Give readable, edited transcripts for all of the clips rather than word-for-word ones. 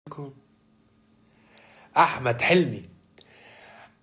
يكون احمد حلمي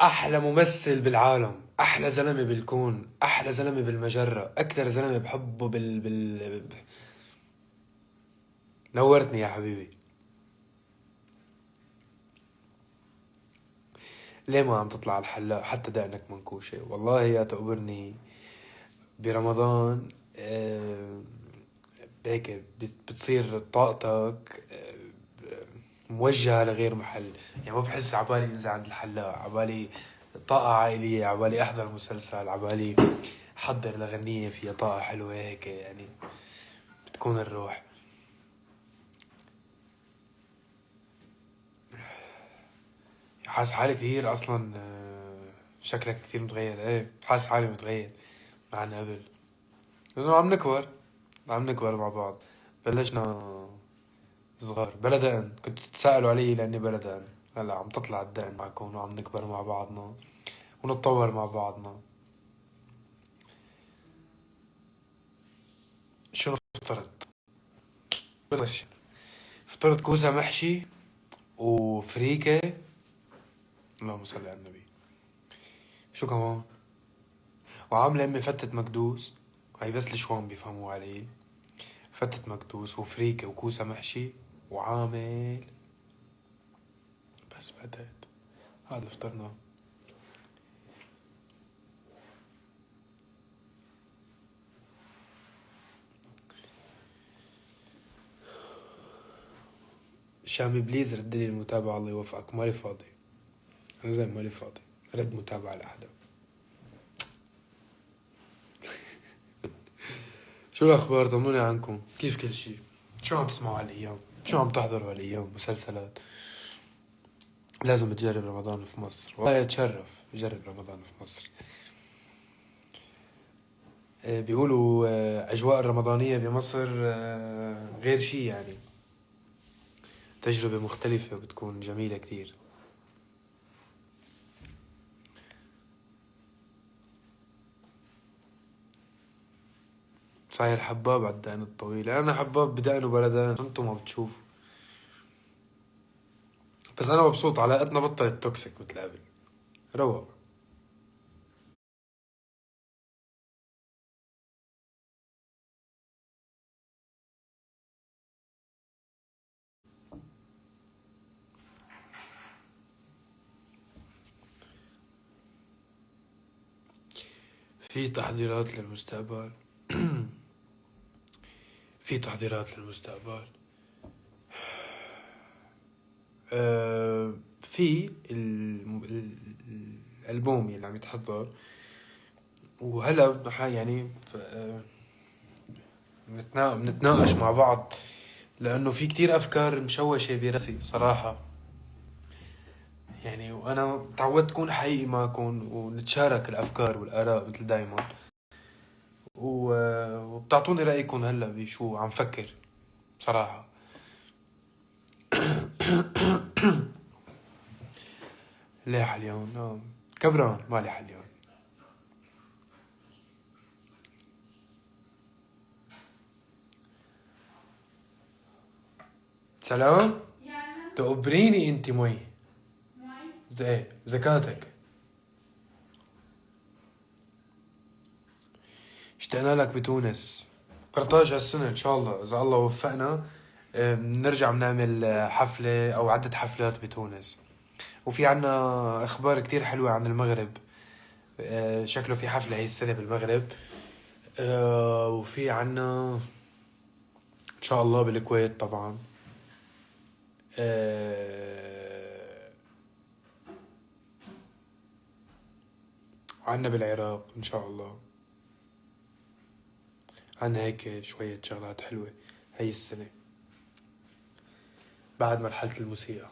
احلى ممثل بالعالم، احلى زلمه بالكون، احلى زلمه بالمجره، اكثر زلمه بحبه نورتني يا حبيبي. ليه ما عم تطلع على الحلاق حتى دقنك منكوشه؟ والله يا تقبرني برمضان. هيك بتصير طاقتك موجهة لغير محل. يعني ما بحس عبالي انزل عند الحلاق، عبالي طاقة عائلية، عبالي احضر مسلسل، عبالي احضر لغنية فيها طاقة حلوة هيك يعني بتكون الروح. حاسس حالي كتير اصلا. شكلك كتير متغير. ايه حاسس حالي متغير عن قبل، لانه عم نكبر مع بعض. بلشنا صغار بلا دقن، كنتوا تتساءلوا علي لاني بلا دقن. هلا عم تطلع الدقن معكم وعم نكبر مع بعضنا ونتطور مع بعضنا. شنو فطرت؟ بلش فطرت كوسة محشي وفريكة. اللهم صل على النبي. شو كمان؟ وعاملة امي فتة مكدوس. هاي بس الشوام بيفهموا علي. فتة مكدوس وفريكة وكوسة محشي وعامل. بس بعدين هذا فطرنا. شامي بليز ردلي المتابعة الله يوفقك، مالي فاضي. أنا زي مالي فاضي رد متابعة لحدا. شو الأخبار؟ طمنوني عنكم، كيف كل شي؟ شو عم تسمعوا هالأيام؟ شو عم تحضروا هالأيام؟ مسلسلات؟ لازم تجرب رمضان في مصر، والله يتشرف جرب رمضان في مصر. بيقولوا أجواء الرمضانية بمصر غير شي يعني. تجربة مختلفة وبتكون جميلة كتير. صاير حباب على الدقن الطويلة. أنا حباب بدقن وبلا دقن، انتم ما بتشوفوا. بس أنا مبسوط، علاقتنا بطلت توكسيك مثل قبل. روق. في تحضيرات للمستقبل. في تحضيرات للمستقبل. في الألبوم اللي عم يتحضر. وهلا يعني بنتناقش مع بعض، لأنه في كتير أفكار مشوشة براسي صراحة. يعني وأنا تعودت أكون حقيقي معكم ونتشارك الأفكار والآراء مثل دايما. وبتعطوني رأيكم هلا بشو عم فكر بصراحة. ليه حليون؟ كبران مالي حليون. سلام. تقبريني انت مي. ايه زكاتك. اشتقنا لك بتونس. قرطاج هالسنة ان شاء الله اذا الله وفقنا. بنرجع بنعمل حفلة او عدة حفلات بتونس. وفي عنا اخبار كتير حلوة عن المغرب. شكله في حفلة هي السنة بالمغرب. وفي عنا ان شاء الله بالكويت طبعا. وعنا بالعراق ان شاء الله. عنا هيك شوية شغلات حلوة هي السنة بعد مرحلة الموسيقى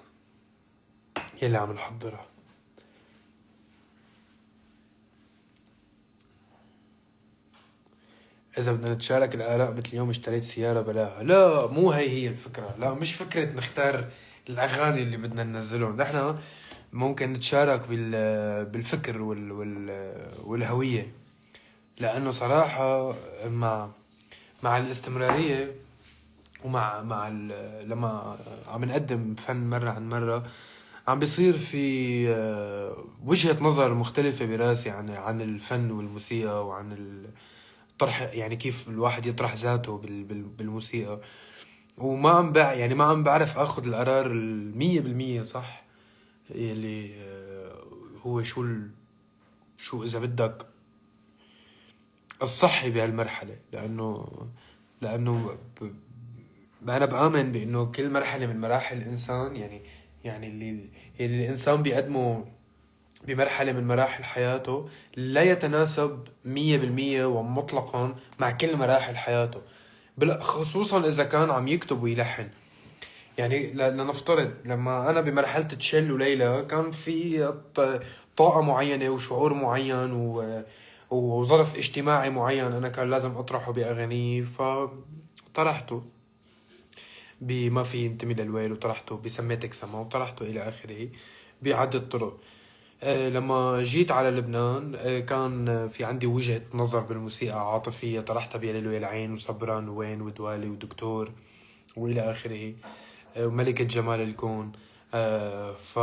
يلي عم نحضرها. إذا بدنا نتشارك الآراء مثل اليوم اشتريت سيارة بلاها، لا مو هي الفكرة. لا مش فكرة نختار الأغاني اللي بدنا ننزلهم. نحن ممكن نتشارك بالفكر والهوية. لأنه صراحة مع الاستمرارية لما عم نقدم فن مرة عن مرة، عم بيصير في وجهة نظر مختلفة براسي عن الفن والموسيقى، وعن الطرح، يعني كيف الواحد يطرح ذاته بالموسيقى. وما عم يعني ما عم بعرف اخذ القرار 100% صح، يلي هو شو اذا بدك الصحي بهالمرحلة. لانه انا بآمن بانه كل مرحلة من مراحل الانسان، يعني اللي الانسان بيقدمه بمرحلة من مراحل حياته لا يتناسب 100% ومطلقا مع كل مراحل حياته، خصوصا اذا كان عم يكتب ويلحن. يعني لنفترض لما انا بمرحلة تشيل وليلى كان في طاقة معينة وشعور معين وظرف اجتماعي معين انا كان لازم اطرحه باغانيه، فطرحته بما في ينتمي للويل، وطرحته بسميتك سما، وطرحته الى اخره بعدة طرق. لما جيت على لبنان كان في عندي وجهة نظر بالموسيقى عاطفية، طرحتها بيليلو يا العين وصبران وين ودوالي ودكتور والى اخره، وملكة جمال الكون. ف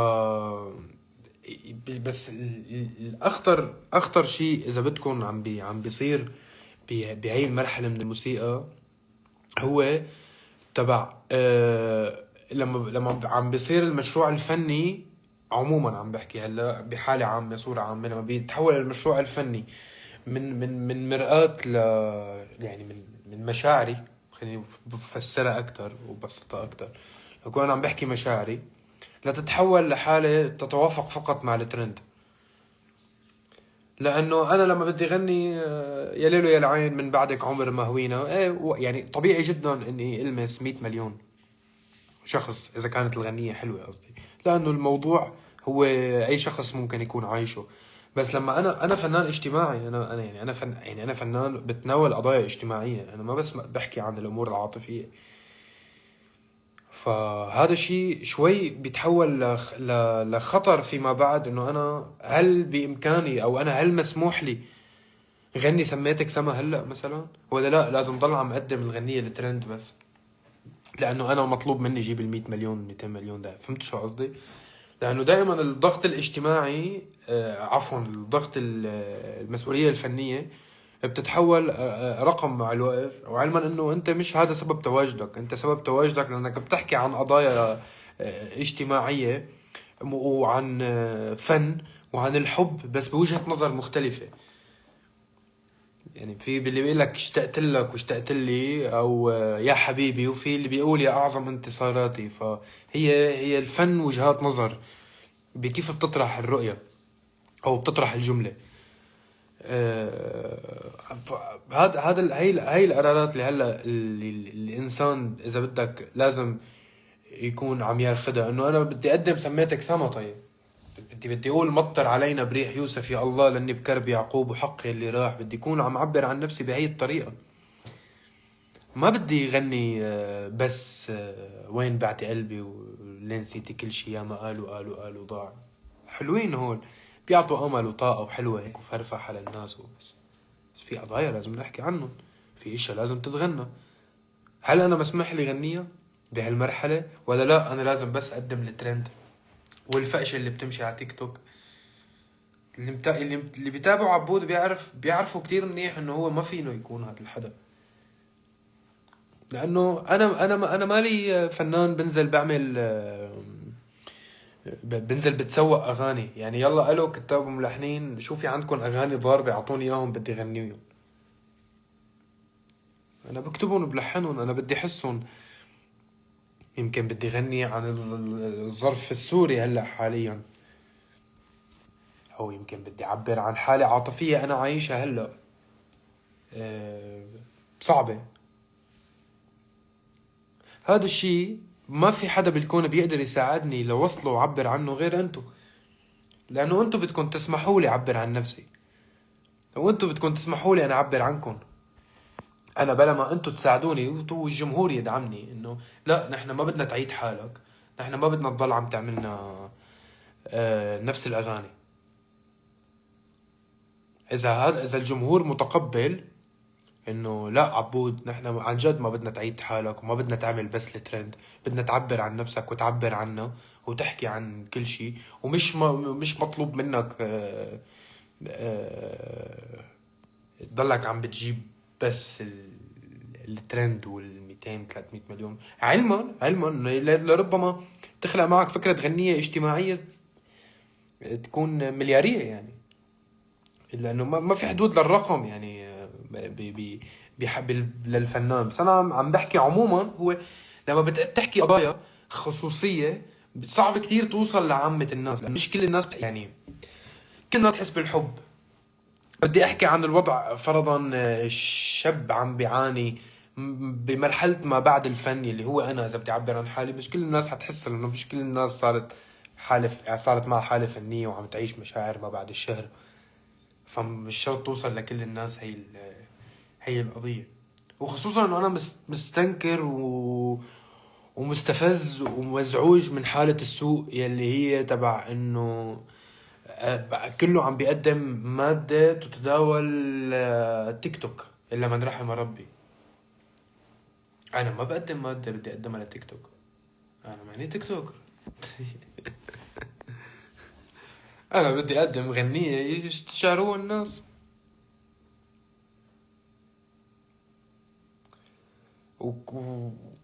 بس الاخطر شيء اذا بدكم عم بيصير بهي المرحله من الموسيقى هو تبع لما عم بيصير المشروع الفني عموما. عم بحكي هلا بحاله عامه، صوره عامه، لما بيتحول المشروع الفني من مرآة يعني من مشاعري، خليني بفسرها اكثر وبسطها اكثر. لو كنت عم بحكي مشاعري لا تتحول لحالة تتوافق فقط مع الترند. لانه انا لما بدي غني يا ليلو يا العين من بعدك عمر ما هوينا، يعني طبيعي جدا اني المس 100 مليون شخص اذا كانت الغنية حلوة قصدي، لانه الموضوع هو اي شخص ممكن يكون عايشه. بس لما انا فنان اجتماعي، انا فنان بتناول قضايا اجتماعية، انا ما بس بحكي عن الامور العاطفية. فهذا الشيء شوي بيتحول لخطر فيما بعد، انه انا هل بامكاني او انا هل مسموح لي غني سميتك سما هلا مثلا، ولا لا لازم ضل عم اقدم الغنية الترند بس لانه انا مطلوب مني جيب ال100 مليون 200 مليون ده. فهمت شو قصدي؟ لانه دائما الضغط الاجتماعي عفوا الضغط المسؤولية الفنية بتتحول رقم مع الوقت. وعلما انه انت مش هذا سبب تواجدك، انت سبب تواجدك لانك بتحكي عن قضايا اجتماعية وعن فن وعن الحب بس بوجهة نظر مختلفة. يعني في اللي بيقول لك اشتقت لك واشتقت لي، او يا حبيبي، وفي اللي بيقول يا اعظم انتصاراتي. هي الفن وجهات نظر بكيف بتطرح الرؤية او بتطرح الجملة. هاي القرارات اللي هلا الانسان اذا بدك لازم يكون عم ياخدها. انه انا بدي اقدم سميتك سما، طيب بدي اقول مطر علينا بريح يوسف يا الله لاني بكرب يعقوب وحقي اللي راح. بدي اكون عم عبر عن نفسي بهي الطريقة. ما بدي غني بس وين بعتي قلبي ولين نسيتي كل شي يا ما قالوا ضاع. حلوين هول، بيعطوا امل وطاقة وحلوة هيك وفرفح على الناس وبس. بس في قضايا لازم نحكي عنهم، في اشياء لازم تتغنى. هل انا مسمح لي غنية بهالمرحلة، ولا لا انا لازم بس اقدم الترند والفقشة اللي بتمشي على تيك توك؟ اللي بيتابعوا عبود بيعرفوا كتير منيح انه هو ما فينه يكون هذا الحدا. لانه انا مالي فنان بنزل بعمل بنزل بتسوق اغاني. يعني يلا الو كتاب وملحنين، شو في عندكم اغاني ضاربه اعطوني اياهم بدي غنيهم. انا بكتبهم وبلحنهم، انا بدي احسهم. يمكن بدي غني عن الظرف السوري هلا حاليا، او يمكن بدي اعبر عن حالة عاطفية انا عايشها هلا صعبة. هذا الشيء ما في حدا بالكون بيقدر يساعدني لوصله وعبر عنه غير انتو. لانه انتو بدكم تسمحوا لي اعبر عن نفسي، وانتو بدكم تسمحوا لي انا اعبر عنكم. انا بلا ما انتو تساعدوني والجمهور يدعمني انه لا نحن ما بدنا تعيد حالك، نحن ما بدنا تضل عم تعملنا نفس الاغاني. اذا الجمهور متقبل انه لا عبود، نحن عن جد ما بدنا تعيد حالك وما بدنا تعمل بس الترند، بدنا تعبر عن نفسك وتعبر عنا وتحكي عن كل شيء، ومش مش مطلوب منك تضلك عم بتجيب بس الترند وال 200 300 مليون. علما إنه لربما تخلق معك فكرة غنية اجتماعية تكون مليارية يعني، لانه ما في حدود للرقم يعني بيحب للفنان. بس انا عم بحكي عموما، هو لما بتحكي قضايا خصوصيه صعب كتير توصل لعامة الناس، لأنه مش كل الناس يعني كل الناس تحس بالحب. بدي احكي عن الوضع فرضا شاب عم بيعاني بمرحلة ما بعد الفن اللي هو انا، اذا بدي اعبر عن حالي مش كل الناس حتحس، لانه مش كل الناس صارت يعني صارت معها حالة فنية وعم تعيش مشاعر ما بعد الشهر، فمش شرط توصل لكل الناس هي القضية. وخصوصا انه انا مستنكر ومستفز ومزعوج من حالة السوق يلي هي تبع انه كله عم بيقدم مادة تتداول تيك توك الا من رحم ربي. انا ما بقدم مادة بدي اقدمها لتيك توك، انا ماني تيك توك. انا بدي اقدم غنية يستشعروها الناس.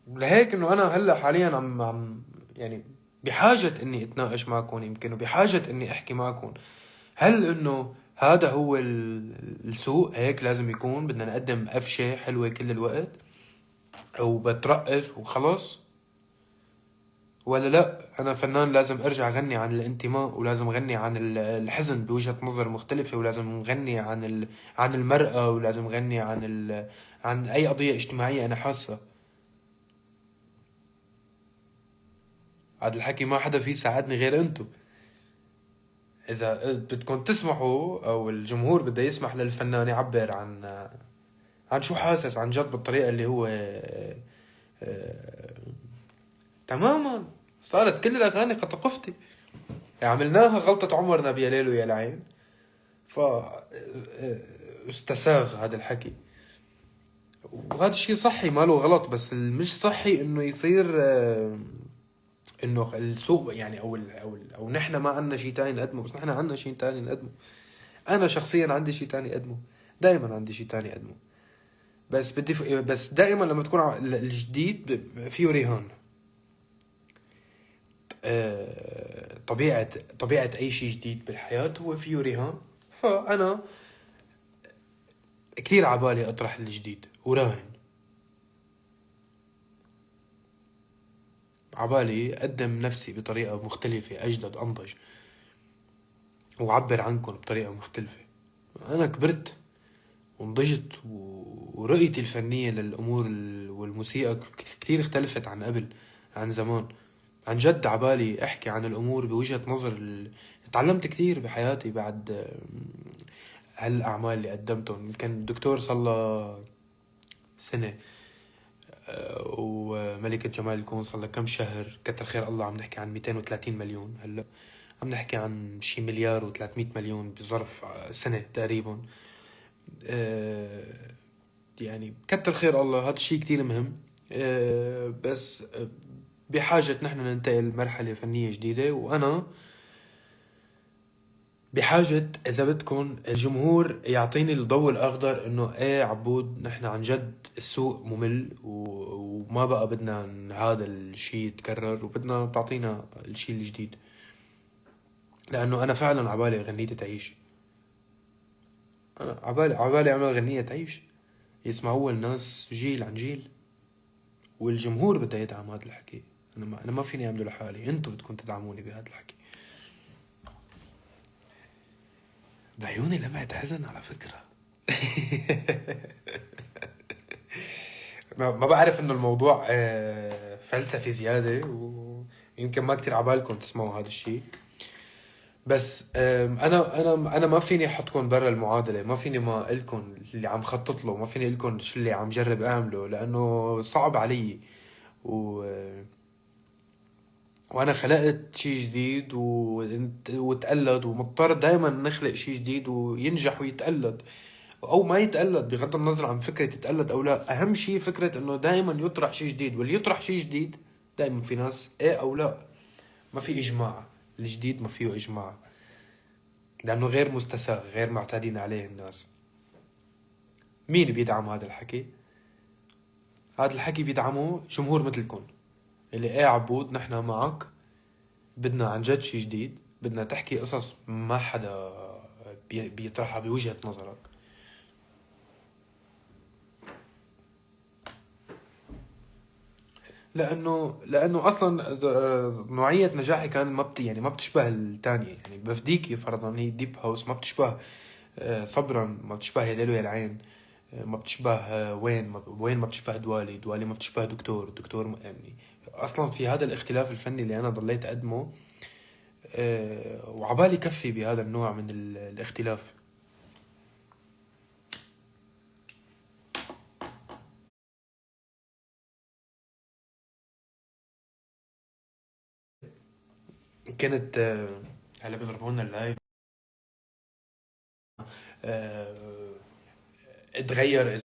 ولهيك انه انا هلا حاليا عم يعني بحاجة اني اتناقش معكم، يمكن وبحاجة اني احكي معكم. هل انه هذا هو السوق هيك لازم يكون؟ بدنا نقدم قفشة حلوة كل الوقت او بترقص وخلص؟ ولا لا، انا فنان لازم ارجع غني عن الانتماء، ولازم غني عن الحزن بوجهة نظر مختلفة، ولازم غني عن المرأة، ولازم غني عن اي قضية اجتماعية انا حاسة. هذا الحكي ما حدا فيه يساعدني غير انتو. اذا بدكم تسمحوا او الجمهور بده يسمح للفنان يعبر عن شو حاسس عن جد بالطريقة اللي هو تماما. صارت كل الاغاني قطقفتي، عملناها غلطة عمرنا بيا ليل ويا العين، ف استساغ هذا الحكي. وهذا الشيء صحي ما له غلط، بس المش صحي انه يصير انه السوق يعني او نحن ما عندنا شيء تاني نقدمه. بس نحن عندنا شيء تاني نقدمه. انا شخصيا عندي شيء تاني اقدمه، دائما عندي شيء تاني اقدمه. بس دائما لما تكون الجديد فيه رهان. طبيعة اي شيء جديد بالحياة هو فيه رهان. فانا كثير عبالي اطرح الجديد وراهن، عبالي اقدم نفسي بطريقة مختلفة اجدد انضج، وعبر عنكم بطريقة مختلفة. انا كبرت ونضجت، ورؤيتي الفنية للأمور والموسيقى كتير اختلفت عن قبل، عن زمان. عن جد عبالي أحكي عن الأمور بوجهة نظر تعلمت كتير بحياتي بعد هالأعمال اللي قدمتهم. كان دكتور صلى سنة، وملكة جمال الكون صلى كم شهر، كتر خير الله. عم نحكي عن 230 مليون، هلأ عم نحكي عن شي مليار و300 مليون بظرف سنة تقريبا. يعني كتر خير الله، هذا الشيء كتير مهم. بس بحاجة نحن ننتقل لمرحلة فنية جديدة، وأنا بحاجة إذا بدكم الجمهور يعطيني الضوء الأخضر إنه إيه عبود، نحن عن جد السوق ممل وما بقى بدنا هذا الشيء يتكرر، وبدنا تعطينا الشيء الجديد. لأنه أنا فعلا عبالي غنيتي تعيش، أنا عبالي أعمل غنية تعيش يسمعوها الناس جيل عن جيل، والجمهور بده يدعم هذا الحكي. أنا ما فيني أعمله لحالي، أنتوا بدكم تدعموني بهذا الحكي. بعيوني لمعت حزن على فكرة. ما بعرف إنه الموضوع فلسفي زيادة، ويمكن ما كتير عبالكم تسمعوا هذا الشيء. بس انا ما فيني احطكم برا المعادله، ما فيني ما الكم اللي عم خطط له، ما فيني الكم شو اللي عم جرب اعمله، لانه صعب علي. و... وانا خلقت شيء جديد وتقلد، ومضطر دائما نخلق شيء جديد وينجح ويتقلد. او ما يتقلد، بغض النظر عن فكره يتقلد او لا. اهم شيء فكره انه دائما يطرح شيء جديد، واللي يطرح شيء جديد دائما في ناس ايه او لا. ما في اجماع، الجديد ما فيه اجماع، لانه غير مستساغ، غير معتادين عليه الناس. مين بيدعم هذا الحكي؟ هذا الحكي بيدعمه جمهور مثلكم، اللي ايه عبود نحن معك، بدنا عن جد شيء جديد، بدنا تحكي قصص ما حدا بيطرحها بوجهة نظرك. لانه اصلا نوعيه نجاحي كان ما يعني ما بتشبه الثانيه. يعني بفديكي فرضا هي ديب هاوس ما بتشبه صبرا، ما بتشبه يا ليل ويا العين، ما بتشبه وين ما بتشبه دوالي ما بتشبه دكتور يعني. اصلا في هذا الاختلاف الفني اللي انا ضليت اقدمه، وعبالي كفي بهذا النوع من الاختلاف. كانت هلا بيضربوا لنا اللايف. اتغير